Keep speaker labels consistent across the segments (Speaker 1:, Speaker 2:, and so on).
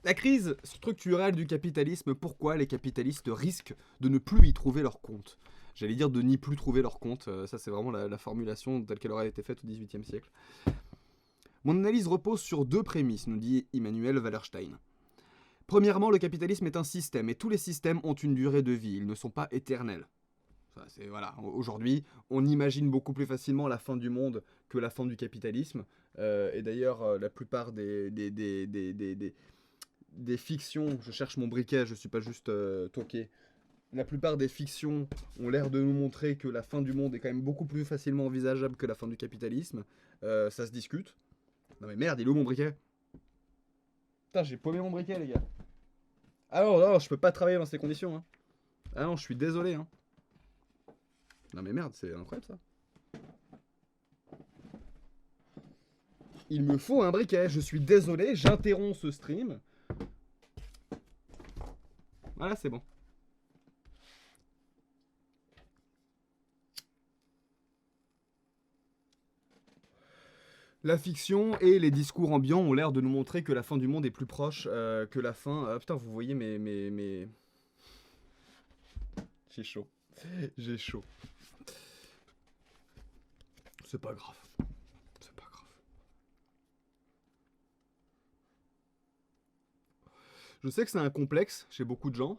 Speaker 1: La crise structurelle du capitalisme, pourquoi les capitalistes risquent de ne plus y trouver leur compte? J'allais dire de n'y plus trouver leur compte, ça c'est vraiment la formulation telle qu'elle aurait été faite au XVIIIe siècle. Mon analyse repose sur deux prémices, nous dit Immanuel Wallerstein. Premièrement, le capitalisme est un système, et tous les systèmes ont une durée de vie, ils ne sont pas éternels. Voilà. Aujourd'hui, on imagine beaucoup plus facilement la fin du monde que la fin du capitalisme. Et d'ailleurs, la plupart des fictions, je cherche mon briquet, je suis pas juste toqué. La plupart des fictions ont l'air de nous montrer que la fin du monde est quand même beaucoup plus facilement envisageable que la fin du capitalisme. Ça se discute. Non mais merde, il est où mon briquet? Putain, j'ai paumé mon briquet, les gars. Ah non, non, je peux pas travailler dans ces conditions. Hein. Ah non, je suis désolé. Hein. Non mais merde, c'est incroyable ça. Il me faut un briquet, je suis désolé, j'interromps ce stream. Voilà, c'est bon. La fiction et les discours ambiants ont l'air de nous montrer que la fin du monde est plus proche que la fin. Ah putain, vous voyez mes... J'ai chaud. J'ai chaud. C'est pas grave. C'est pas grave. Je sais que c'est un complexe chez beaucoup de gens.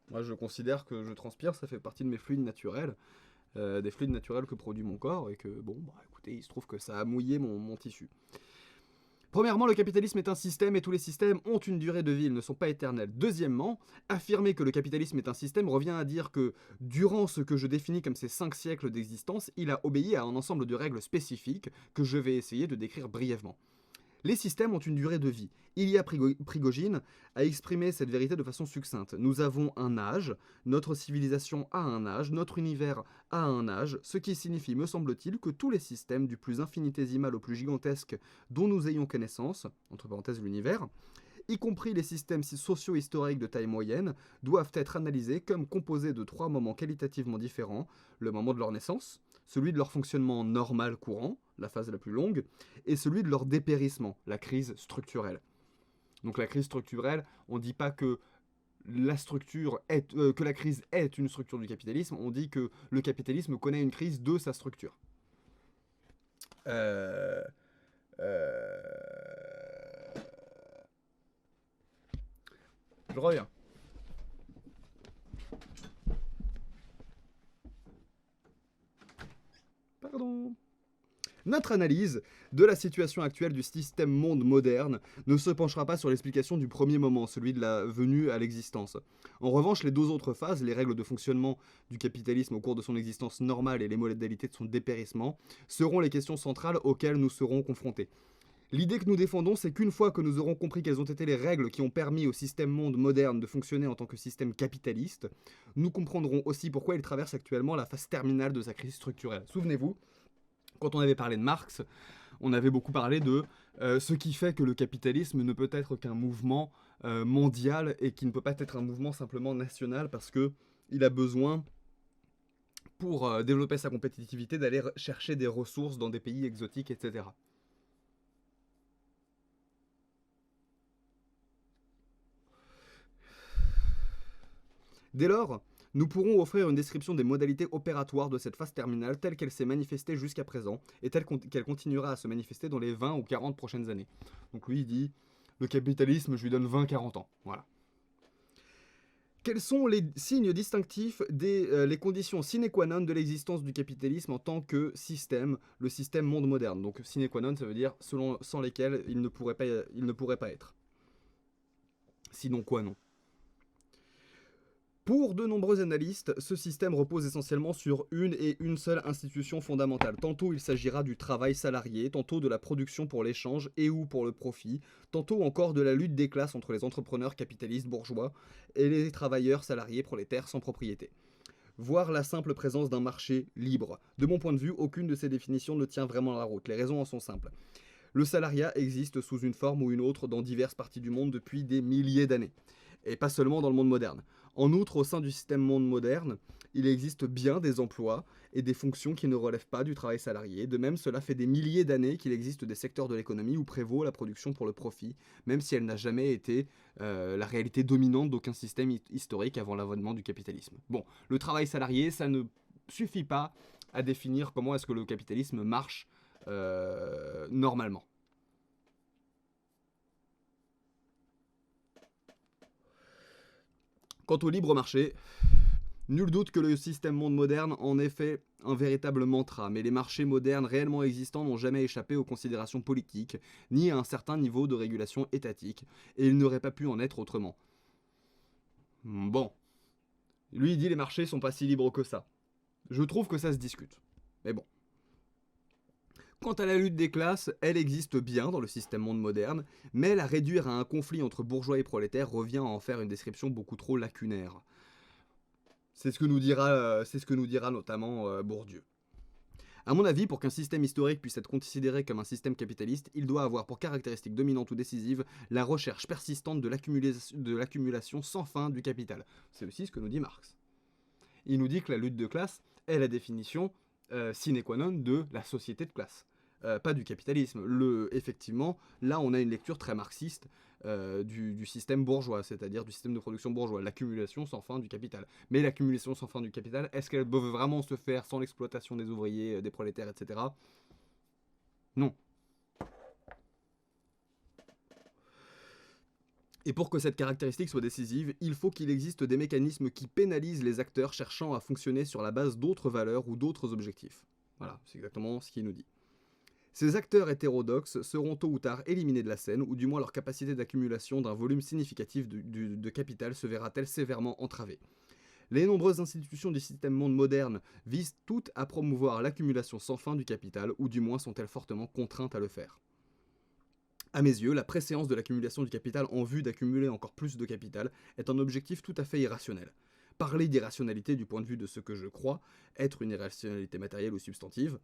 Speaker 1: Moi, je considère que je transpire, ça fait partie de mes fluides naturels. Des fluides naturels que produit mon corps. Et que, bon, bah écoutez, il se trouve que ça a mouillé mon tissu. Premièrement, le capitalisme est un système et tous les systèmes ont une durée de vie, ils ne sont pas éternels. Deuxièmement, affirmer que le capitalisme est un système revient à dire que, durant ce que je définis comme ces 5 siècles d'existence, il a obéi à un ensemble de règles spécifiques que je vais essayer de décrire brièvement. Les systèmes ont une durée de vie. Ilya Prigogine a exprimé cette vérité de façon succincte. Nous avons un âge, notre civilisation a un âge, notre univers a un âge, ce qui signifie, me semble-t-il, que tous les systèmes, du plus infinitésimal au plus gigantesque dont nous ayons connaissance, entre parenthèses l'univers, y compris les systèmes socio-historiques de taille moyenne, doivent être analysés comme composés de 3 moments qualitativement différents, le moment de leur naissance, celui de leur fonctionnement normal courant, la phase la plus longue, et celui de leur dépérissement, la crise structurelle. Donc la crise structurelle, on ne dit pas que que la crise est une structure du capitalisme, on dit que le capitalisme connaît une crise de sa structure. Euh, euh, Je reviens. Pardon. Notre analyse de la situation actuelle du système monde moderne ne se penchera pas sur l'explication du premier moment, celui de la venue à l'existence. En revanche, les deux autres phases, les règles de fonctionnement du capitalisme au cours de son existence normale et les modalités de son dépérissement, seront les questions centrales auxquelles nous serons confrontés. L'idée que nous défendons, c'est qu'une fois que nous aurons compris quelles ont été les règles qui ont permis au système monde moderne de fonctionner en tant que système capitaliste, nous comprendrons aussi pourquoi il traverse actuellement la phase terminale de sa crise structurelle. Souvenez-vous, quand on avait parlé de Marx, on avait beaucoup parlé de ce qui fait que le capitalisme ne peut être qu'un mouvement mondial et qui ne peut pas être un mouvement simplement national parce que il a besoin, pour développer sa compétitivité, d'aller chercher des ressources dans des pays exotiques, etc. Dès lors, nous pourrons offrir une description des modalités opératoires de cette phase terminale telle qu'elle s'est manifestée jusqu'à présent et telle qu'elle continuera à se manifester dans les 20 ou 40 prochaines années. Donc lui, il dit, le capitalisme, je lui donne 20-40 ans. Voilà. Quels sont les signes distinctifs les conditions sine qua non de l'existence du capitalisme en tant que système, le système monde moderne? Donc sine qua non, ça veut dire sans lesquels il ne pourrait pas être. Sinon quoi non? Pour de nombreux analystes, ce système repose essentiellement sur une et une seule institution fondamentale. Tantôt il s'agira du travail salarié, tantôt de la production pour l'échange et ou pour le profit, tantôt encore de la lutte des classes entre les entrepreneurs capitalistes bourgeois et les travailleurs salariés prolétaires sans propriété. Voire la simple présence d'un marché libre. De mon point de vue, aucune de ces définitions ne tient vraiment la route. Les raisons en sont simples. Le salariat existe sous une forme ou une autre dans diverses parties du monde depuis des milliers d'années, et pas seulement dans le monde moderne. En outre, au sein du système monde moderne, il existe bien des emplois et des fonctions qui ne relèvent pas du travail salarié. De même, cela fait des milliers d'années qu'il existe des secteurs de l'économie où prévaut la production pour le profit, même si elle n'a jamais été la réalité dominante d'aucun système historique avant l'avènement du capitalisme. Bon, le travail salarié, ça ne suffit pas à définir comment est-ce que le capitalisme marche normalement. Quant au libre marché, nul doute que le système monde moderne en est fait un véritable mantra, mais les marchés modernes réellement existants n'ont jamais échappé aux considérations politiques, ni à un certain niveau de régulation étatique, et il n'aurait pas pu en être autrement. Bon. Lui, il dit les marchés sont pas si libres que ça. Je trouve que ça se discute. Mais bon. Quant à la lutte des classes, elle existe bien dans le système monde moderne, mais la réduire à un conflit entre bourgeois et prolétaires revient à en faire une description beaucoup trop lacunaire. C'est ce que nous dira notamment Bourdieu. A mon avis, pour qu'un système historique puisse être considéré comme un système capitaliste, il doit avoir pour caractéristique dominante ou décisive la recherche persistante de l'accumulation sans fin du capital. C'est aussi ce que nous dit Marx. Il nous dit que la lutte de classe est la définition sine qua non de la société de classe. Pas du capitalisme. Effectivement, là on a une lecture très marxiste du système bourgeois, c'est-à-dire du système de production bourgeois, l'accumulation sans fin du capital. Mais l'accumulation sans fin du capital, est-ce qu'elle peut vraiment se faire sans l'exploitation des ouvriers, des prolétaires, etc. Non. Et pour que cette caractéristique soit décisive, il faut qu'il existe des mécanismes qui pénalisent les acteurs cherchant à fonctionner sur la base d'autres valeurs ou d'autres objectifs. Voilà, c'est exactement ce qu'il nous dit. Ces acteurs hétérodoxes seront tôt ou tard éliminés de la scène, ou du moins leur capacité d'accumulation d'un volume significatif de capital se verra-t-elle sévèrement entravée. Les nombreuses institutions du système monde moderne visent toutes à promouvoir l'accumulation sans fin du capital, ou du moins sont-elles fortement contraintes à le faire. À mes yeux, la préséance de l'accumulation du capital en vue d'accumuler encore plus de capital est un objectif tout à fait irrationnel. Parler d'irrationalité du point de vue de ce que je crois être une irrationalité matérielle ou substantive,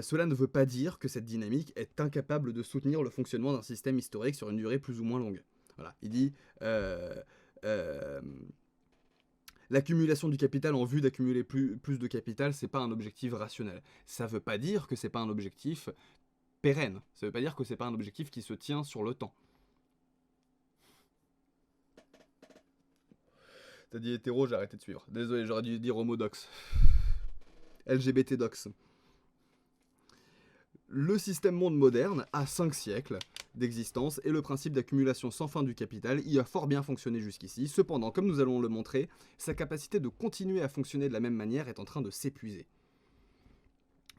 Speaker 1: cela ne veut pas dire que cette dynamique est incapable de soutenir le fonctionnement d'un système historique sur une durée plus ou moins longue. Voilà, il dit l'accumulation du capital en vue d'accumuler plus de capital, c'est pas un objectif rationnel. Ça veut pas dire que c'est pas un objectif pérenne. Ça veut pas dire que c'est pas un objectif qui se tient sur le temps. T'as dit hétéro, j'ai arrêté de suivre. Désolé, j'aurais dû dire homodox. LGBT dox. Le système monde moderne a 5 siècles d'existence et le principe d'accumulation sans fin du capital y a fort bien fonctionné jusqu'ici. Cependant, comme nous allons le montrer, sa capacité de continuer à fonctionner de la même manière est en train de s'épuiser.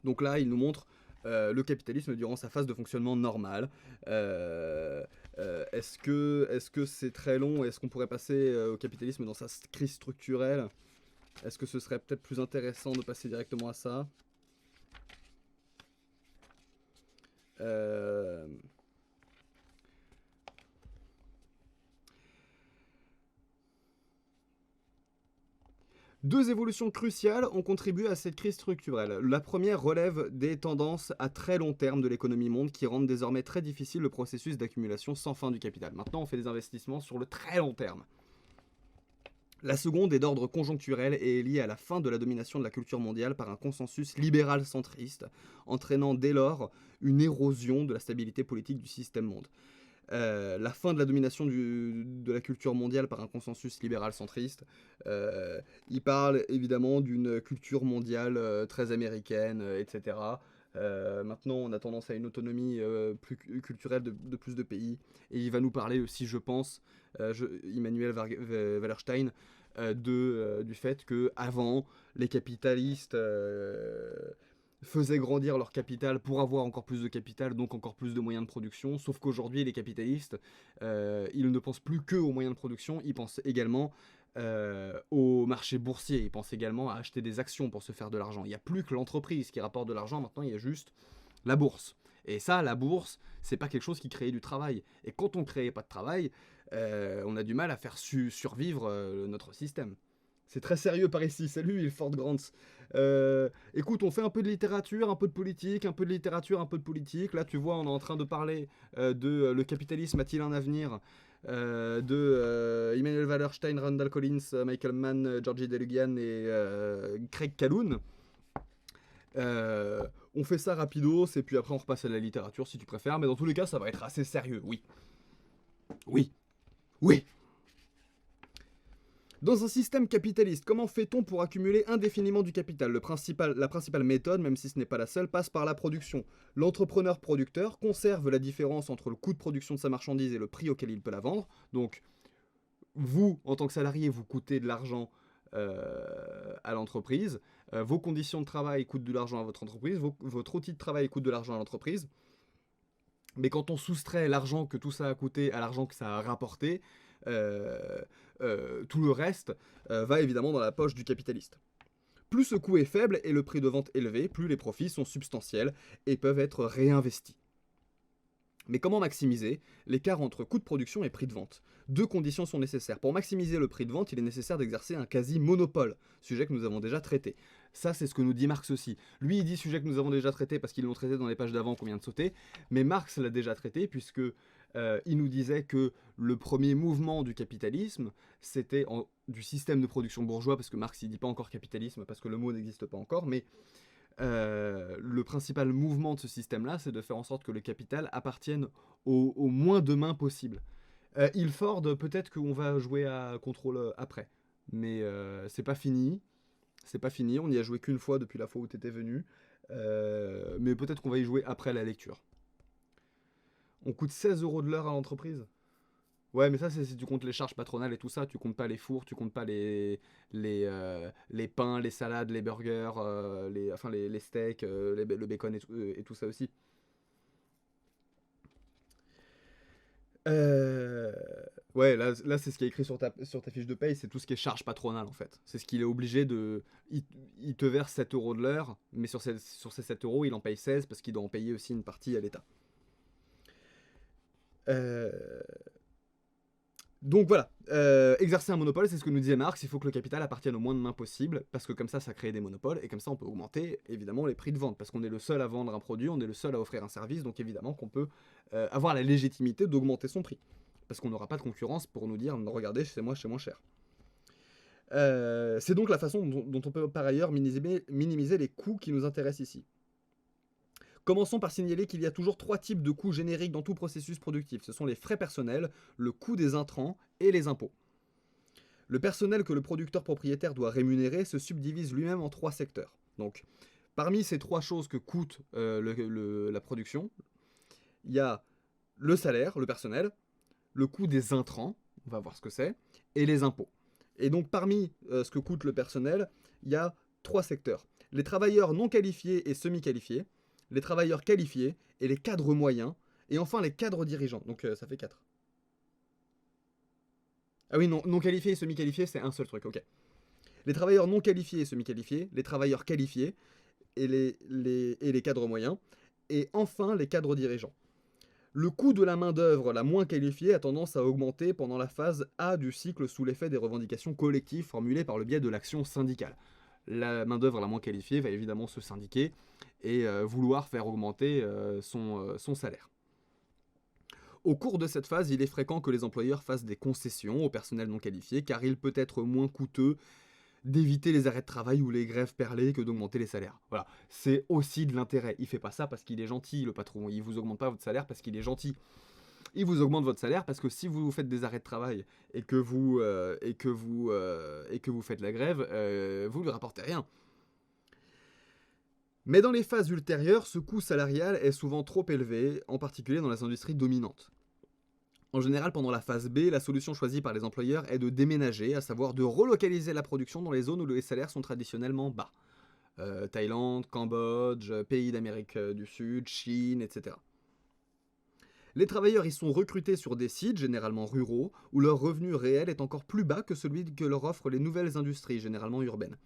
Speaker 1: Donc là, il nous montre le capitalisme durant sa phase de fonctionnement normale. Est-ce que c'est très long? Est-ce qu'on pourrait passer au capitalisme dans sa crise structurelle? Est-ce que ce serait peut-être plus intéressant de passer directement à ça? Deux évolutions cruciales ont contribué à cette crise structurelle. La première relève des tendances à très long terme de l'économie monde qui rendent désormais très difficile le processus d'accumulation sans fin du capital. Maintenant, on fait des investissements sur le très long terme. La seconde est d'ordre conjoncturel et est liée à la fin de la domination de la culture mondiale par un consensus libéral centriste, entraînant dès lors une érosion de la stabilité politique du système monde. La fin de la domination de la culture mondiale par un consensus libéral centriste. Il parle évidemment d'une culture mondiale très américaine, etc. Maintenant, on a tendance à une autonomie plus culturelle de plus de pays. Et il va nous parler aussi, je pense, Immanuel Wallerstein, du fait que avant les capitalistes faisaient grandir leur capital pour avoir encore plus de capital, donc encore plus de moyens de production, sauf qu'aujourd'hui les capitalistes, ils ne pensent plus que aux moyens de production, ils pensent également au marché boursier, ils pensent également à acheter des actions pour se faire de l'argent. Il n'y a plus que l'entreprise qui rapporte de l'argent, maintenant il y a juste la bourse. Et ça, la bourse, c'est pas quelque chose qui crée du travail. Et quand on crée pas de travail, on a du mal à faire survivre notre système. C'est très sérieux par ici. Salut, Ilford Grants. Écoute, on fait un peu de littérature, un peu de politique, un peu de littérature, un peu de politique. Là, tu vois, on est en train de parler de le capitalisme a-t-il un avenir de Immanuel Wallerstein, Randall Collins, Michael Mann, Georgie Delugian et Craig Calhoun. On fait ça rapidos, et puis après on repasse à la littérature si tu préfères, mais dans tous les cas, ça va être assez sérieux, oui. Oui. Oui. Dans un système capitaliste, comment fait-on pour accumuler indéfiniment du capital? La principale méthode, même si ce n'est pas la seule, passe par la production. L'entrepreneur producteur conserve la différence entre le coût de production de sa marchandise et le prix auquel il peut la vendre. Donc, vous, en tant que salarié, vous coûtez de l'argent à l'entreprise. Vos conditions de travail coûtent de l'argent à votre entreprise. Votre outil de travail coûte de l'argent à l'entreprise. Mais quand on soustrait l'argent que tout ça a coûté à l'argent que ça a rapporté, euh, tout le reste va évidemment dans la poche du capitaliste. Plus ce coût est faible et le prix de vente élevé, plus les profits sont substantiels et peuvent être réinvestis. Mais comment maximiser l'écart entre coût de production et prix de vente? Deux conditions sont nécessaires. Pour maximiser le prix de vente, il est nécessaire d'exercer un quasi-monopole, sujet que nous avons déjà traité. Ça, c'est ce que nous dit Marx aussi. Lui, il dit sujet que nous avons déjà traité parce qu'ils l'ont traité dans les pages d'avant qu'on vient de sauter, mais Marx l'a déjà traité puisque il nous disait que le premier mouvement du capitalisme, c'était du système de production bourgeois, parce que Marx, il dit pas encore capitalisme, parce que le mot n'existe pas encore, mais le principal mouvement de ce système-là, c'est de faire en sorte que le capital appartienne au moins de mains possible. Ilford, peut-être qu'on va jouer à contrôle après, mais c'est pas fini. C'est pas fini, on n'y a joué qu'une fois depuis la fois où t'étais venu, mais peut-être qu'on va y jouer après la lecture. On coûte 16 € de l'heure à l'entreprise. Ouais, mais ça, c'est si tu comptes les charges patronales et tout ça, tu comptes pas les fours, tu comptes pas les pains, les salades, les burgers, les steaks, le bacon et tout ça aussi. Euh, Ouais, là c'est ce qui est écrit sur ta fiche de paye, c'est tout ce qui est charge patronale en fait. C'est ce qu'il est obligé de. Il te verse 7 € de l'heure, mais sur ces 7 € il en paye 16 parce qu'il doit en payer aussi une partie à l'État. Euh, Donc voilà, exercer un monopole, c'est ce que nous disait Marx, il faut que le capital appartienne au moins de mains possible, parce que comme ça crée des monopoles, et comme ça on peut augmenter évidemment les prix de vente, parce qu'on est le seul à vendre un produit, on est le seul à offrir un service, donc évidemment qu'on peut avoir la légitimité d'augmenter son prix. Parce qu'on n'aura pas de concurrence pour nous dire, regardez, chez moi, c'est moins cher. C'est donc la façon dont on peut par ailleurs minimiser les coûts qui nous intéressent ici. Commençons par signaler qu'il y a toujours 3 types de coûts génériques dans tout processus productif. Ce sont les frais personnels, le coût des intrants et les impôts. Le personnel que le producteur propriétaire doit rémunérer se subdivise lui-même en 3 secteurs. Donc, parmi ces 3 choses que coûte la production, il y a le salaire, le personnel, le coût des intrants, on va voir ce que c'est, et les impôts. Et donc, parmi ce que coûte le personnel, il y a 3 secteurs. Les travailleurs non qualifiés et semi-qualifiés, les travailleurs qualifiés et les cadres moyens, et enfin les cadres dirigeants. Donc ça fait 4. Ah oui, non qualifiés et semi-qualifiés, c'est un seul truc, ok. Les travailleurs non qualifiés et semi-qualifiés, les travailleurs qualifiés et les cadres moyens, et enfin les cadres dirigeants. Le coût de la main-d'œuvre la moins qualifiée a tendance à augmenter pendant la phase A du cycle sous l'effet des revendications collectives formulées par le biais de l'action syndicale. La main-d'œuvre la moins qualifiée va évidemment se syndiquer et vouloir faire augmenter son salaire. Au cours de cette phase, il est fréquent que les employeurs fassent des concessions au personnel non qualifié, car il peut être moins coûteux d'éviter les arrêts de travail ou les grèves perlées que d'augmenter les salaires. Voilà, c'est aussi de l'intérêt. Il fait pas ça parce qu'il est gentil, le patron. Il vous augmente pas votre salaire parce qu'il est gentil. Il vous augmente votre salaire parce que si vous faites des arrêts de travail et que vous faites la grève, vous lui rapportez rien. Mais dans les phases ultérieures, ce coût salarial est souvent trop élevé, en particulier dans les industries dominantes. En général, pendant la phase B, la solution choisie par les employeurs est de déménager, à savoir de relocaliser la production dans les zones où les salaires sont traditionnellement bas. Thaïlande, Cambodge, pays d'Amérique du Sud, Chine, etc. Les travailleurs y sont recrutés sur des sites, généralement ruraux, où leur revenu réel est encore plus bas que celui que leur offrent les nouvelles industries, généralement urbaines.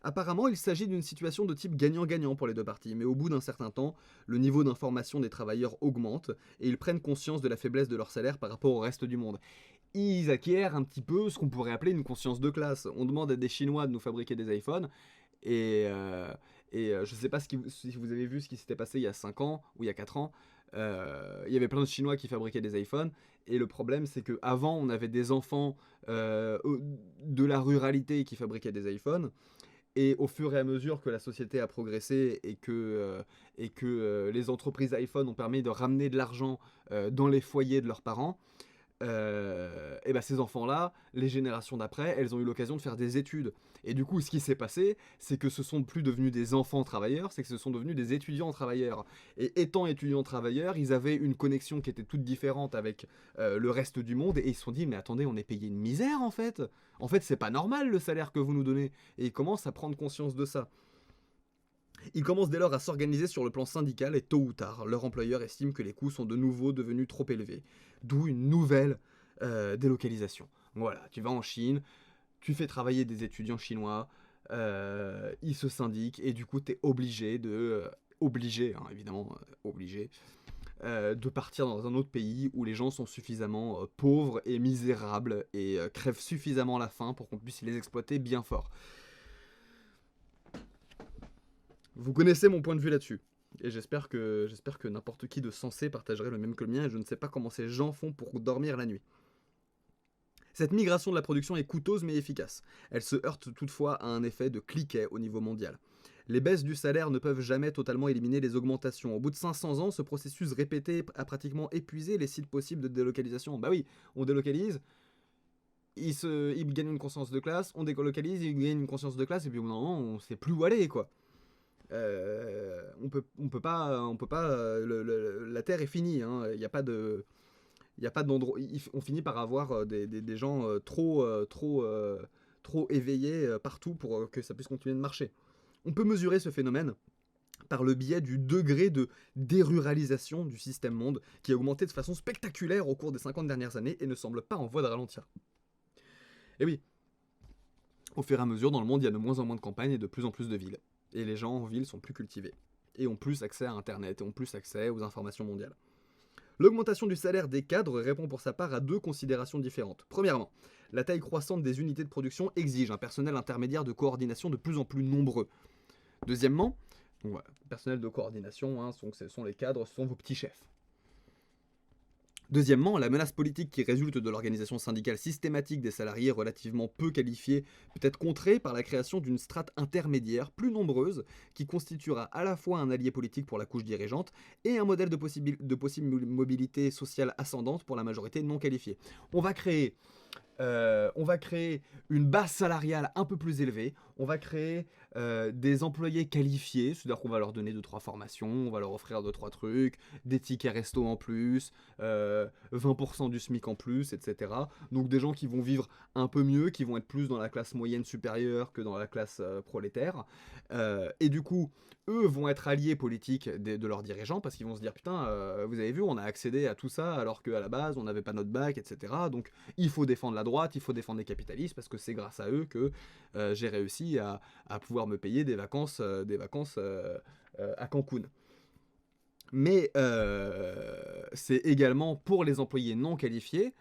Speaker 1: Apparemment, il s'agit d'une situation de type gagnant-gagnant pour les deux parties, mais au bout d'un certain temps, le niveau d'information des travailleurs augmente et ils prennent conscience de la faiblesse de leur salaire par rapport au reste du monde. Ils acquièrent un petit peu ce qu'on pourrait appeler une conscience de classe. On demande à des Chinois de nous fabriquer des iPhones et je sais pas si vous avez vu ce qui s'était passé il y a 5 ans ou il y a 4 ans. Il y avait plein de Chinois qui fabriquaient des iPhones et le problème c'est qu'avant on avait des enfants de la ruralité qui fabriquaient des iPhones Et au fur et à mesure que la société a progressé et que les entreprises iPhone ont permis de ramener de l'argent dans les foyers de leurs parents, et ben ces enfants-là, les générations d'après, elles ont eu l'occasion de faire des études. Et du coup, ce qui s'est passé, c'est que ce sont plus devenus des enfants travailleurs, c'est que ce sont devenus des étudiants travailleurs. Et étant étudiants travailleurs, ils avaient une connexion qui était toute différente avec le reste du monde, et ils se sont dit, mais attendez, on est payé une misère en fait. En fait, c'est pas normal le salaire que vous nous donnez. Et ils commencent à prendre conscience de ça. Ils commencent dès lors à s'organiser sur le plan syndical et tôt ou tard, leur employeur estime que les coûts sont de nouveau devenus trop élevés. D'où une nouvelle délocalisation. Voilà, tu vas en Chine, tu fais travailler des étudiants chinois, ils se syndiquent et du coup tu es obligé de partir dans un autre pays où les gens sont suffisamment pauvres et misérables et crèvent suffisamment la faim pour qu'on puisse les exploiter bien fort. Vous connaissez mon point de vue là-dessus. Et j'espère que n'importe qui de sensé partagerait le même que le mien, et je ne sais pas comment ces gens font pour dormir la nuit. Cette migration de la production est coûteuse mais efficace. Elle se heurte toutefois à un effet de cliquet au niveau mondial. Les baisses du salaire ne peuvent jamais totalement éliminer les augmentations. Au bout de 500 ans, ce processus répété a pratiquement épuisé les sites possibles de délocalisation. Bah oui, on délocalise, ils gagnent une conscience de classe, on délocalise, ils gagnent une conscience de classe, et puis au bout d'un moment, on sait plus où aller, quoi. On peut pas, la Terre est finie, hein. Il y a pas d'endroit, on finit par avoir des gens trop éveillés partout pour que ça puisse continuer de marcher. On peut mesurer ce phénomène par le biais du degré de déruralisation du système monde qui a augmenté de façon spectaculaire au cours des 50 dernières années et ne semble pas en voie de ralentir. Et oui, au fur et à mesure, dans le monde, il y a de moins en moins de campagnes et de plus en plus de villes. Et les gens en ville sont plus cultivés. Et ont plus accès à Internet, et ont plus accès aux informations mondiales. L'augmentation du salaire des cadres répond pour sa part à deux considérations différentes. Premièrement, la taille croissante des unités de production exige un personnel intermédiaire de coordination de plus en plus nombreux. Deuxièmement, donc voilà, personnel de coordination, hein, ce sont les cadres, ce sont vos petits chefs. Deuxièmement, la menace politique qui résulte de l'organisation syndicale systématique des salariés relativement peu qualifiés peut être contrée par la création d'une strate intermédiaire plus nombreuse qui constituera à la fois un allié politique pour la couche dirigeante et un modèle de possible mobilité sociale ascendante pour la majorité non qualifiée. On va créer une base salariale un peu plus élevée, on va créer des employés qualifiés, c'est-à-dire qu'on va leur donner 2-3 formations, on va leur offrir 2-3 trucs, des tickets resto en plus, 20% du SMIC en plus, etc. Donc des gens qui vont vivre un peu mieux, qui vont être plus dans la classe moyenne supérieure que dans la classe prolétaire. Et du coup, eux vont être alliés politiques de leurs dirigeants parce qu'ils vont se dire putain, vous avez vu, on a accédé à tout ça alors qu'à la base on n'avait pas notre bac, etc. Donc il faut défendre la droite, il faut défendre les capitalistes parce que c'est grâce à eux que j'ai réussi à pouvoir me payer des vacances à Cancun. Mais c'est également pour les employés non qualifiés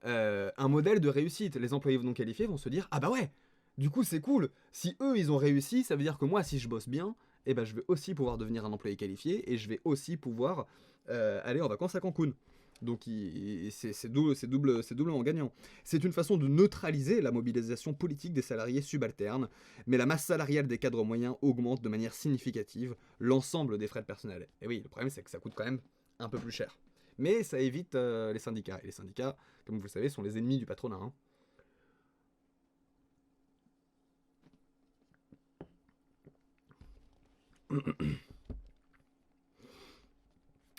Speaker 1: un modèle de réussite. Les employés non qualifiés vont se dire ah bah ouais, du coup c'est cool. Si eux ils ont réussi, ça veut dire que moi si je bosse bien, eh ben, je vais aussi pouvoir devenir un employé qualifié et je vais aussi pouvoir aller en vacances à Cancun. Donc c'est doublement gagnant. C'est une façon de neutraliser la mobilisation politique des salariés subalternes, mais la masse salariale des cadres moyens augmente de manière significative l'ensemble des frais de personnel. Et oui, le problème c'est que ça coûte quand même un peu plus cher. Mais ça évite les syndicats. Et les syndicats, comme vous le savez, sont les ennemis du patronat. Hein.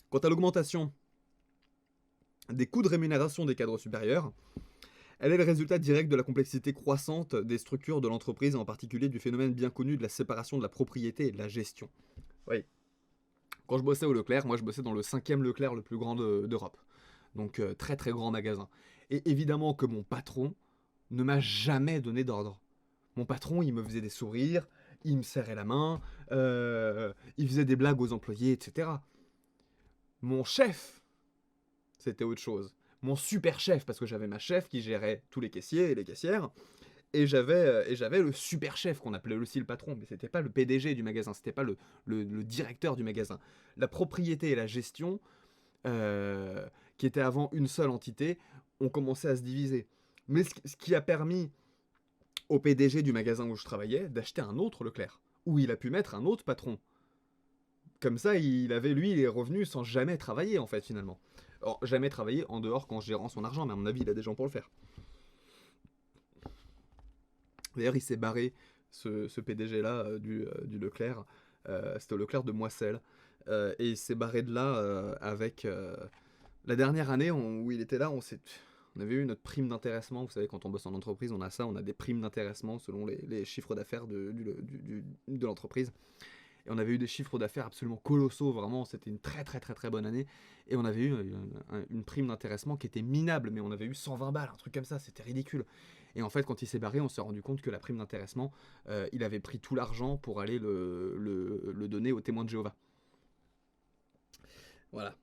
Speaker 1: Quant à l'augmentation des coûts de rémunération des cadres supérieurs, elle est le résultat direct de la complexité croissante des structures de l'entreprise, et en particulier du phénomène bien connu de la séparation de la propriété et de la gestion. Oui. Quand je bossais au Leclerc, moi je bossais dans le 5e Leclerc le plus grand d'Europe. Donc très très grand magasin. Et évidemment que mon patron ne m'a jamais donné d'ordre. Mon patron, il me faisait des sourires, il me serrait la main, il faisait des blagues aux employés, etc. Mon chef, c'était autre chose. Mon super chef, parce que j'avais ma chef qui gérait tous les caissiers et les caissières, et j'avais le super chef qu'on appelait aussi le patron, mais c'était pas le PDG du magasin, c'était pas le directeur du magasin. La propriété et la gestion, qui étaient avant une seule entité, ont commencé à se diviser. Mais ce qui a permis au PDG du magasin où je travaillais d'acheter un autre Leclerc, où il a pu mettre un autre patron. Comme ça, il avait, lui, les revenus sans jamais travailler, en fait, finalement. Alors, jamais travailler en dehors qu'en gérant son argent, mais à mon avis, il a des gens pour le faire. D'ailleurs, il s'est barré, ce PDG-là, du Leclerc. C'était au Leclerc de Moisselles. Et il s'est barré de là avec... la dernière année où il était là, on avait eu notre prime d'intéressement. Vous savez, quand on bosse en entreprise, on a ça, on a des primes d'intéressement selon les chiffres d'affaires de l'entreprise. Et on avait eu des chiffres d'affaires absolument colossaux, vraiment, c'était une très très très très bonne année. Et on avait eu une prime d'intéressement qui était minable, mais on avait eu 120 balles, un truc comme ça, c'était ridicule. Et en fait, quand il s'est barré, on s'est rendu compte que la prime d'intéressement, il avait pris tout l'argent pour aller le donner aux témoins de Jéhovah. Voilà.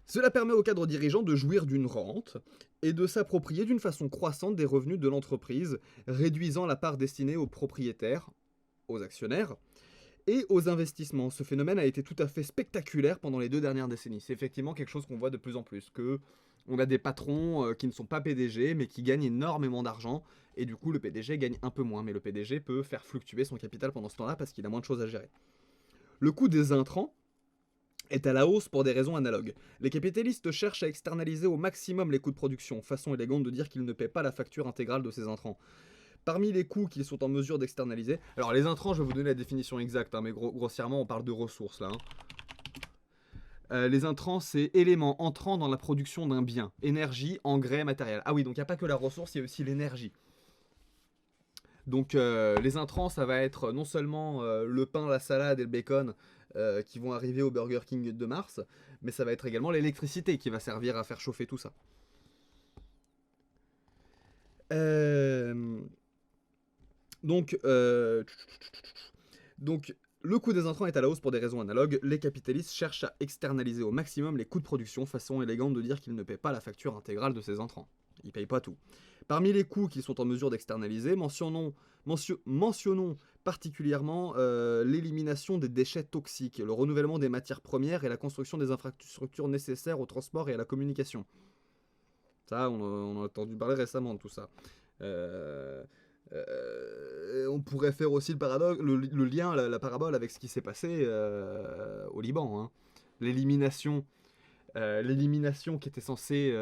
Speaker 1: Cela permet au cadre dirigeant de jouir d'une rente et de s'approprier d'une façon croissante des revenus de l'entreprise, réduisant la part destinée aux propriétaires, aux actionnaires et aux investissements. Ce phénomène a été tout à fait spectaculaire pendant les 2 dernières décennies. C'est effectivement quelque chose qu'on voit de plus en plus, que on a des patrons qui ne sont pas PDG mais qui gagnent énormément d'argent et du coup le PDG gagne un peu moins, mais le PDG peut faire fluctuer son capital pendant ce temps-là parce qu'il a moins de choses à gérer. Le coût des intrants est à la hausse pour des raisons analogues. Les capitalistes cherchent à externaliser au maximum les coûts de production, façon élégante de dire qu'ils ne paient pas la facture intégrale de ces intrants. Parmi les coûts qu'ils sont en mesure d'externaliser... Alors les intrants, je vais vous donner la définition exacte, hein, mais grossièrement on parle de ressources là. Les intrants, c'est éléments entrant dans la production d'un bien. Énergie, engrais, matériel. Ah oui, donc il n'y a pas que la ressource, il y a aussi l'énergie. Donc les intrants, ça va être non seulement le pain, la salade et le bacon qui vont arriver au Burger King de Mars, mais ça va être également l'électricité qui va servir à faire chauffer tout ça. Donc, le coût des intrants est à la hausse pour des raisons analogues. Les capitalistes cherchent à externaliser au maximum les coûts de production, façon élégante de dire qu'ils ne paient pas la facture intégrale de ces intrants. Ils ne payent pas tout. Parmi les coûts qu'ils sont en mesure d'externaliser, mentionnons particulièrement l'élimination des déchets toxiques, le renouvellement des matières premières et la construction des infrastructures nécessaires au transport et à la communication. Ça, on a entendu parler récemment de tout ça. On pourrait faire aussi le lien, la parabole avec ce qui s'est passé au Liban. Hein. L'élimination qui était censée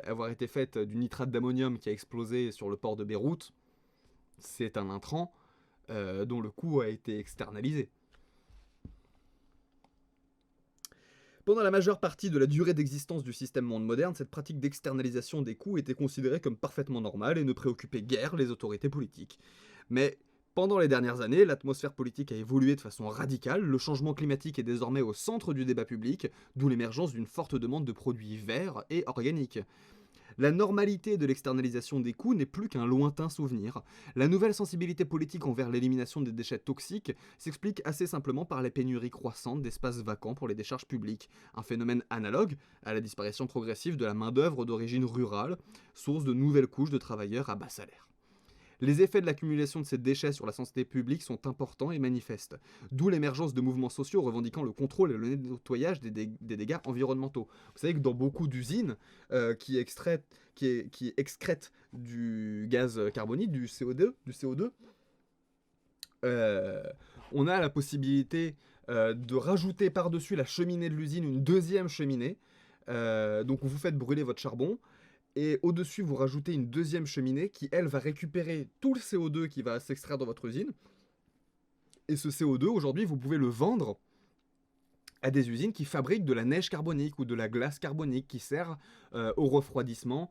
Speaker 1: avoir été faite du nitrate d'ammonium qui a explosé sur le port de Beyrouth, c'est un intrant dont le coût a été externalisé. Pendant la majeure partie de la durée d'existence du système monde moderne, cette pratique d'externalisation des coûts était considérée comme parfaitement normale et ne préoccupait guère les autorités politiques. Mais pendant les dernières années, l'atmosphère politique a évolué de façon radicale, le changement climatique est désormais au centre du débat public, d'où l'émergence d'une forte demande de produits verts et organiques. La normalité de l'externalisation des coûts n'est plus qu'un lointain souvenir. La nouvelle sensibilité politique envers l'élimination des déchets toxiques s'explique assez simplement par les pénuries croissantes d'espaces vacants pour les décharges publiques, un phénomène analogue à la disparition progressive de la main-d'œuvre d'origine rurale, source de nouvelles couches de travailleurs à bas salaire. Les effets de l'accumulation de ces déchets sur la santé publique sont importants et manifestes, d'où l'émergence de mouvements sociaux revendiquant le contrôle et le nettoyage des dégâts environnementaux. Vous savez que dans beaucoup d'usines qui excrètent du gaz carbonique, du CO2, on a la possibilité de rajouter par-dessus la cheminée de l'usine une deuxième cheminée. Donc vous faites brûler votre charbon, et au-dessus, vous rajoutez une deuxième cheminée qui, elle, va récupérer tout le CO2 qui va s'extraire dans votre usine. Et ce CO2, aujourd'hui, vous pouvez le vendre à des usines qui fabriquent de la neige carbonique ou de la glace carbonique qui sert au refroidissement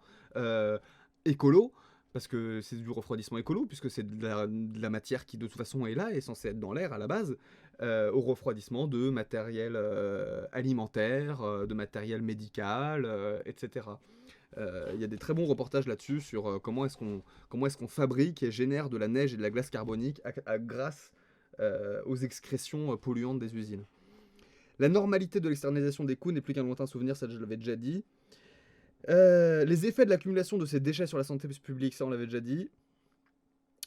Speaker 1: écolo. Parce que c'est du refroidissement écolo, puisque c'est de la matière qui, de toute façon, est là, est censée être dans l'air à la base, au refroidissement de matériel alimentaire, de matériel médical, etc. Il y a des très bons reportages là-dessus sur comment est-ce qu'on fabrique et génère de la neige et de la glace carbonique grâce aux excrétions polluantes des usines. La normalité de l'externalisation des coûts n'est plus qu'un lointain souvenir, ça je l'avais déjà dit. Les effets de l'accumulation de ces déchets sur la santé publique, ça on l'avait déjà dit.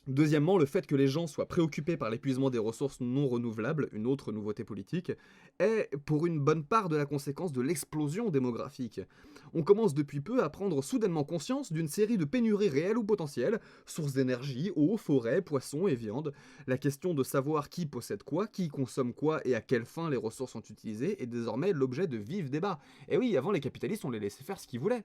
Speaker 1: Deuxièmement, le fait que les gens soient préoccupés par l'épuisement des ressources non renouvelables, une autre nouveauté politique, est pour une bonne part de la conséquence de l'explosion démographique. On commence depuis peu à prendre soudainement conscience d'une série de pénuries réelles ou potentielles, sources d'énergie, eau, forêt, poissons et viande. La question de savoir qui possède quoi, qui consomme quoi et à quelle fin les ressources sont utilisées est désormais l'objet de vifs débats. Et oui, avant les capitalistes, on les laissait faire ce qu'ils voulaient.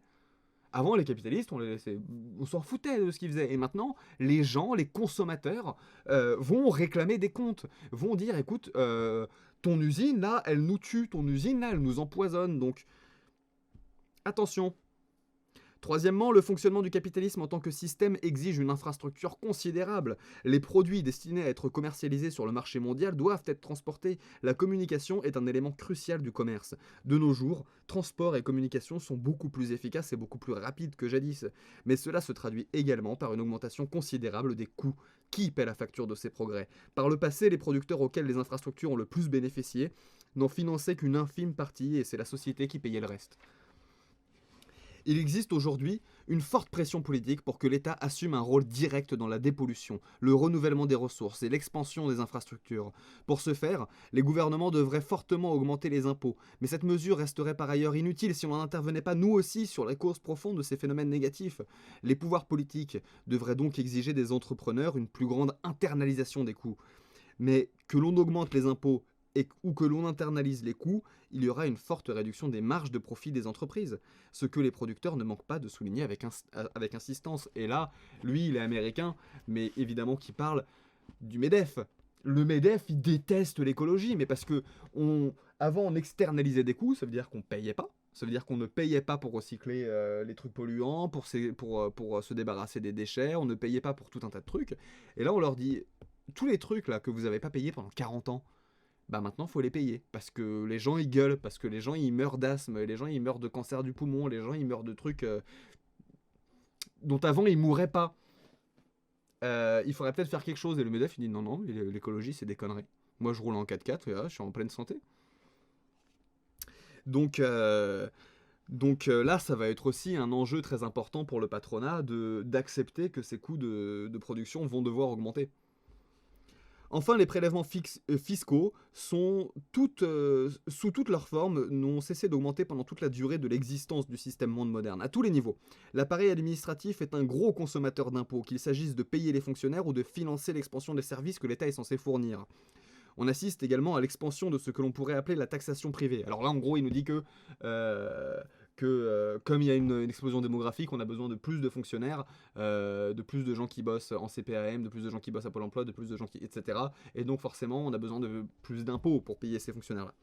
Speaker 1: Avant, les capitalistes, on s'en foutait de ce qu'ils faisaient. Et maintenant, les gens, les consommateurs, vont réclamer des comptes. Vont dire, écoute, ton usine, là, elle nous tue. Ton usine, là, elle nous empoisonne. Donc, attention. Troisièmement, le fonctionnement du capitalisme en tant que système exige une infrastructure considérable. Les produits destinés à être commercialisés sur le marché mondial doivent être transportés. La communication est un élément crucial du commerce. De nos jours, transport et communication sont beaucoup plus efficaces et beaucoup plus rapides que jadis. Mais cela se traduit également par une augmentation considérable des coûts. Qui paie la facture de ces progrès? Par le passé, les producteurs auxquels les infrastructures ont le plus bénéficié n'en finançaient qu'une infime partie et c'est la société qui payait le reste. Il existe aujourd'hui une forte pression politique pour que l'État assume un rôle direct dans la dépollution, le renouvellement des ressources et l'expansion des infrastructures. Pour ce faire, les gouvernements devraient fortement augmenter les impôts, mais cette mesure resterait par ailleurs inutile si on n'intervenait pas nous aussi sur les causes profondes de ces phénomènes négatifs. Les pouvoirs politiques devraient donc exiger des entrepreneurs une plus grande internalisation des coûts. Mais que l'on augmente les impôts ou que l'on internalise les coûts, il y aura une forte réduction des marges de profit des entreprises, ce que les producteurs ne manquent pas de souligner avec insistance. Et là, lui, il est américain, mais évidemment qu'il parle du MEDEF. Le MEDEF, il déteste l'écologie, mais parce que avant, on externalisait des coûts, ça veut dire qu'on payait pas. Ça veut dire qu'on ne payait pas pour recycler les trucs polluants, pour se débarrasser des déchets, on ne payait pas pour tout un tas de trucs. Et là, on leur dit, tous les trucs là que vous n'avez pas payés pendant 40 ans, bah maintenant faut les payer parce que les gens ils gueulent, parce que les gens ils meurent d'asthme, les gens ils meurent de cancer du poumon, les gens ils meurent de trucs dont avant ils mourraient pas. Il faudrait peut-être faire quelque chose et le MEDEF il dit non non, l'écologie c'est des conneries. Moi je roule en 4x4 et là, je suis en pleine santé. Donc là, ça va être aussi un enjeu très important pour le patronat d'accepter que ces coûts de production vont devoir augmenter. Enfin, les prélèvements fiscaux sont sous toutes leurs formes, n'ont cessé d'augmenter pendant toute la durée de l'existence du système monde moderne, à tous les niveaux. L'appareil administratif est un gros consommateur d'impôts, qu'il s'agisse de payer les fonctionnaires ou de financer l'expansion des services que l'État est censé fournir. On assiste également à l'expansion de ce que l'on pourrait appeler la taxation privée. Alors là, en gros, il nous dit que comme il y a une explosion démographique, on a besoin de plus de fonctionnaires, de plus de gens qui bossent en CPAM, de plus de gens qui bossent à Pôle emploi, de plus de gens qui... etc. Et donc forcément, on a besoin de plus d'impôts pour payer ces fonctionnaires-là.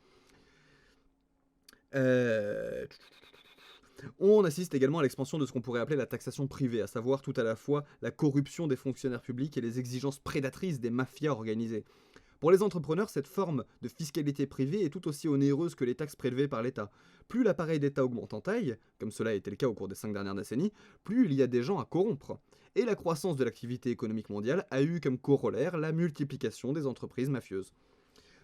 Speaker 1: On assiste également à l'expansion de ce qu'on pourrait appeler la taxation privée, à savoir tout à la fois la corruption des fonctionnaires publics et les exigences prédatrices des mafias organisées. Pour les entrepreneurs, cette forme de fiscalité privée est tout aussi onéreuse que les taxes prélevées par l'État. Plus l'appareil d'État augmente en taille, comme cela a été le cas au cours des 5 dernières décennies, plus il y a des gens à corrompre. Et la croissance de l'activité économique mondiale a eu comme corollaire la multiplication des entreprises mafieuses.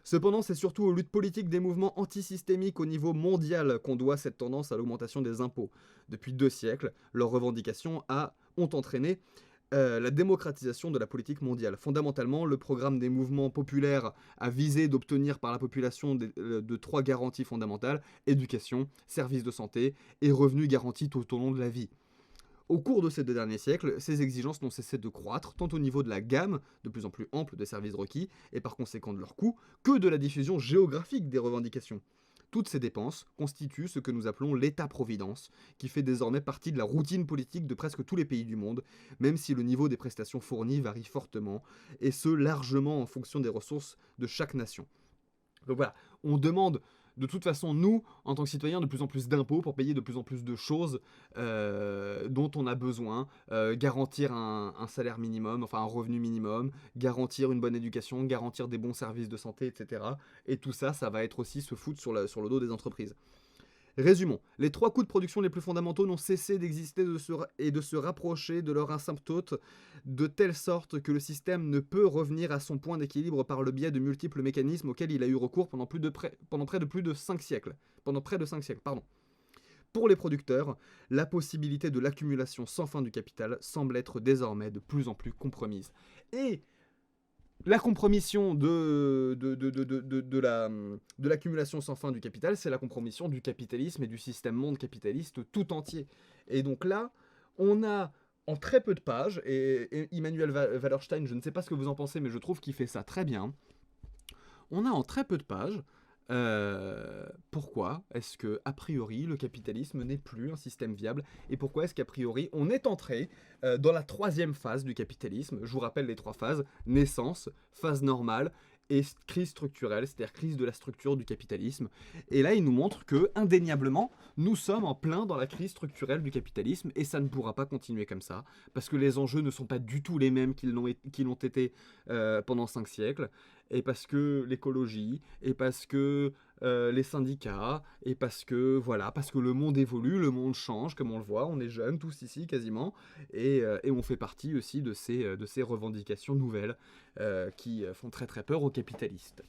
Speaker 1: Cependant, c'est surtout aux luttes politiques des mouvements antisystémiques au niveau mondial qu'on doit cette tendance à l'augmentation des impôts. Depuis 2 siècles, leurs revendications ont entraîné la démocratisation de la politique mondiale. Fondamentalement, le programme des mouvements populaires a visé d'obtenir par la population de 3 garanties fondamentales: éducation, services de santé et revenus garantis tout au long de la vie. Au cours de ces 2 derniers siècles, ces exigences n'ont cessé de croître, tant au niveau de la gamme, de plus en plus ample des services requis, et par conséquent de leurs coûts, que de la diffusion géographique des revendications. Toutes ces dépenses constituent ce que nous appelons l'État-providence, qui fait désormais partie de la routine politique de presque tous les pays du monde, même si le niveau des prestations fournies varie fortement, et ce largement en fonction des ressources de chaque nation. Donc voilà, on demande de toute façon, nous, en tant que citoyens, de plus en plus d'impôts pour payer de plus en plus de choses dont on a besoin, garantir un salaire minimum, enfin un revenu minimum, garantir une bonne éducation, garantir des bons services de santé, etc. Et tout ça, ça va être aussi se foutre sur le dos des entreprises. Résumons, les 3 coûts de production les plus fondamentaux n'ont cessé d'exister et de se rapprocher de leur asymptote, de telle sorte que le système ne peut revenir à son point d'équilibre par le biais de multiples mécanismes auxquels il a eu recours pendant près de 5 siècles. Pour les producteurs, la possibilité de l'accumulation sans fin du capital semble être désormais de plus en plus compromise. Et la compromission de l'accumulation sans fin du capital, c'est la compromission du capitalisme et du système monde capitaliste tout entier. Et donc là, on a en très peu de pages, et Immanuel Wallerstein, je ne sais pas ce que vous en pensez, mais je trouve qu'il fait ça très bien. On a en très peu de pages pourquoi est-ce que, a priori, le capitalisme n'est plus un système viable, et pourquoi est-ce qu'a priori, on est entré dans la troisième phase du capitalisme. Je vous rappelle les trois phases: naissance, phase normale et crise structurelle, c'est-à-dire crise de la structure du capitalisme. Et là, il nous montre que, indéniablement, nous sommes en plein dans la crise structurelle du capitalisme, et ça ne pourra pas continuer comme ça, parce que les enjeux ne sont pas du tout les mêmes qu'ils l'ont été pendant 5 siècles, et parce que l'écologie, et parce que les syndicats, et parce que le monde évolue, le monde change, comme on le voit, on est jeunes tous ici quasiment, et on fait partie aussi de ces revendications nouvelles qui font très très peur aux capitalistes.